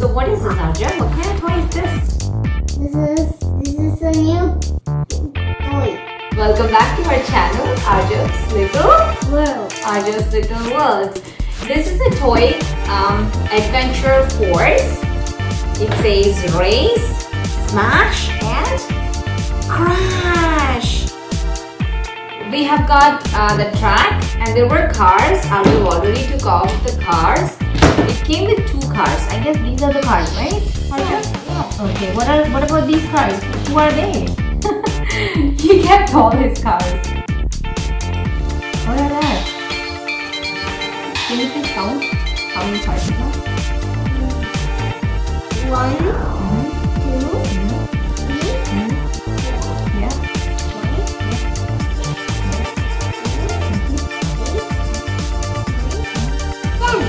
So what is this, Arjav? What kind of toy is this? This is a new toy. Welcome back to our channel, Arjav's Little World. Arjav's Little World. This is a toy adventure force. It says race, smash, and crash. We have got the track, and there were cars. Arjav already took off the cars. It came with 2 cars. I guess these are the cars, right, Arjav? Yes. Okay. What about these cars? Who are they? He kept all his cars. What are that? Can you please count how many cars you have? 1, 2, 3, Yeah. 10.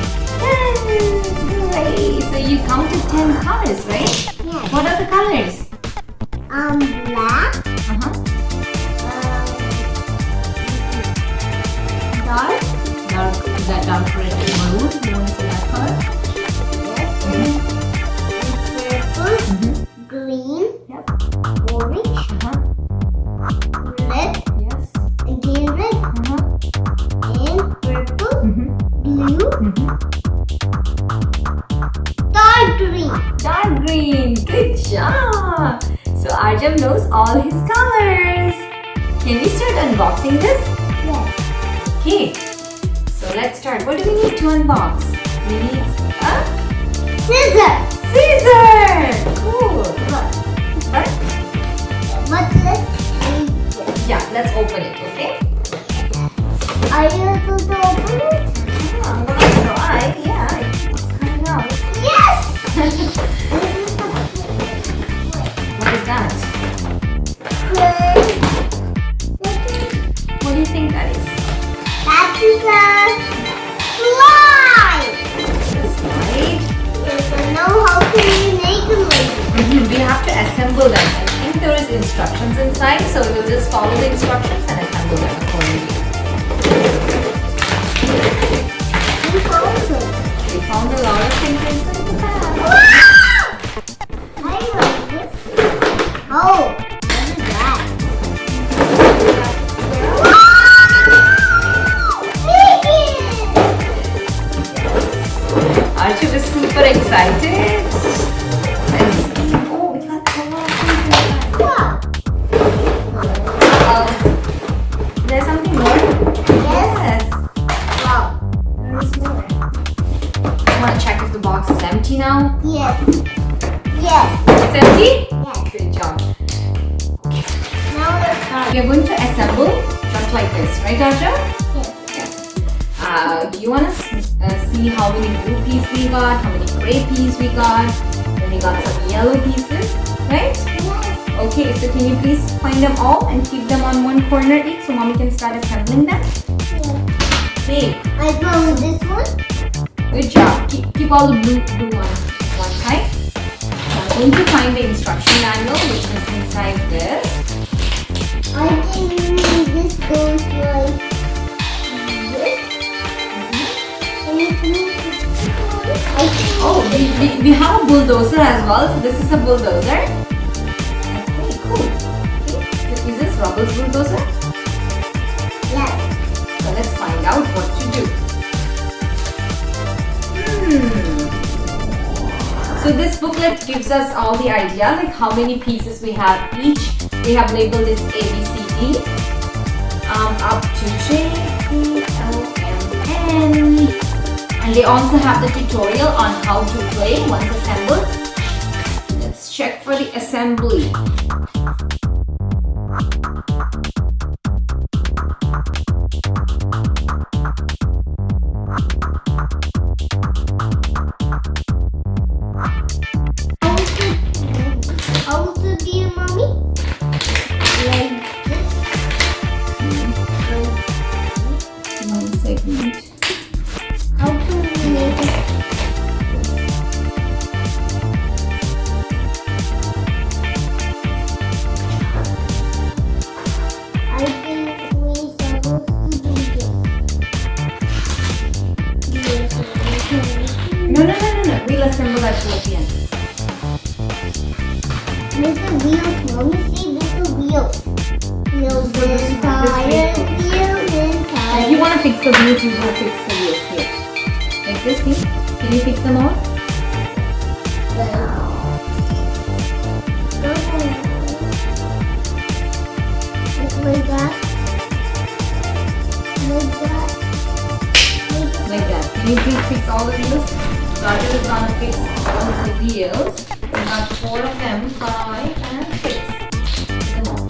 Great. So you counted 10 cars, right? Yes. What are the colors? Black, dark, That dark red and maroon. You want to see that color? yes, and purple, green, Yep. orange, red, Yes. again red, and purple, blue, dark green. Dark green. Good job. So Arjav knows all his colors. Can we start unboxing this? Yes. Okay. So let's start. What do we need to unbox? We need a Scissor. scissor. Cool. Right? But let's read this. Yeah. Let's open it. Okay. Are you able to open it? I'm gonna try. Yeah. It's coming out. Yes! What is that? Good. What do you think that is? That is a slide. The slide. Yes, I know how can we make a lady. We have to assemble them. I think there is instructions inside, so we'll just follow the instructions and assemble them accordingly. We found it. We found a lot of things inside the bag. Wow! I like this. Oh, what is that? Arjun is super excited. Let's see. Oh, we got a lot of things inside. Wow. There's something more? Yes. Wow. There is more. I want to check if the box is empty now. Yes. Yes. It's empty? Yes. Good job. Now let's start. We are going to assemble just like this, right, Arjun? Yes. Do you want to see how many blue pieces we got, how many gray pieces we got, then we got some yellow pieces, right? Yes. Okay, so can you please find them all and keep them on one corner each so mommy can start assembling them? Okay, I found this one. good job. Keep all the blue ones one side. I'm going to find the instruction manual which is inside this. I think this goes like this. And it means I think Oh, we have a bulldozer as well, so this is a bulldozer. Okay, cool. Okay. Is this Rubble's bulldozer? yes. So let's find out what to do. So this booklet gives us all the idea, like how many pieces we have each. We have labeled this A, B, C, D, up to J, K, L, M, N. And they also have the tutorial on how to play once assembled. Let's check for the assembly. How to be a mommy? Like this. One second. How can we make it? towards the end. This is wheels. Mommy, see, this is wheels. Wheels and tires. Wheels and tires. If you want to fix the wheels, you go fix the wheels here. Like this, see? Can you fix them all? Like that. Like that. Like that. Can you please fix all the wheels? Roger is gonna fix all the wheels. We got 4 of them, 5 and 6. Come on.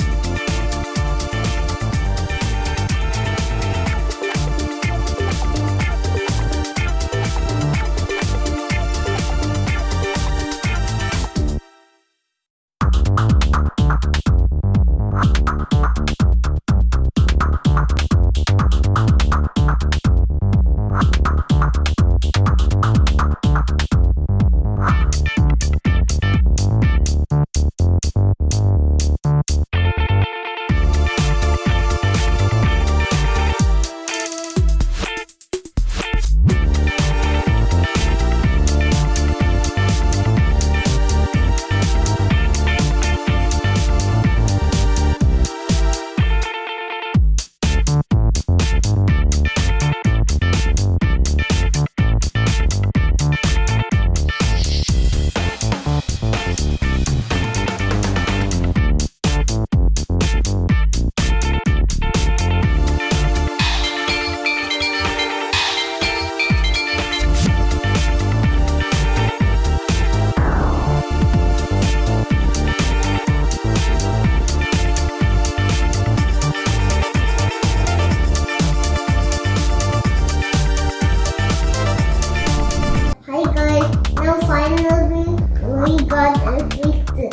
We got it fixed it.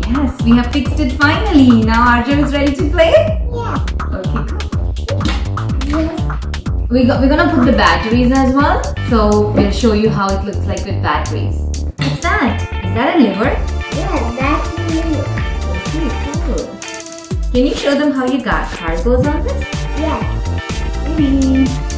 Yes, we have fixed it finally. Now Arjav is ready to play? Yeah. Okay, cool. Yes. We're gonna put the batteries as well. So we'll show you how it looks like with batteries. What's that? Is that a liver? Yeah, that's new. Okay, cool. Can you show them how your car goes on this? Yes. Maybe.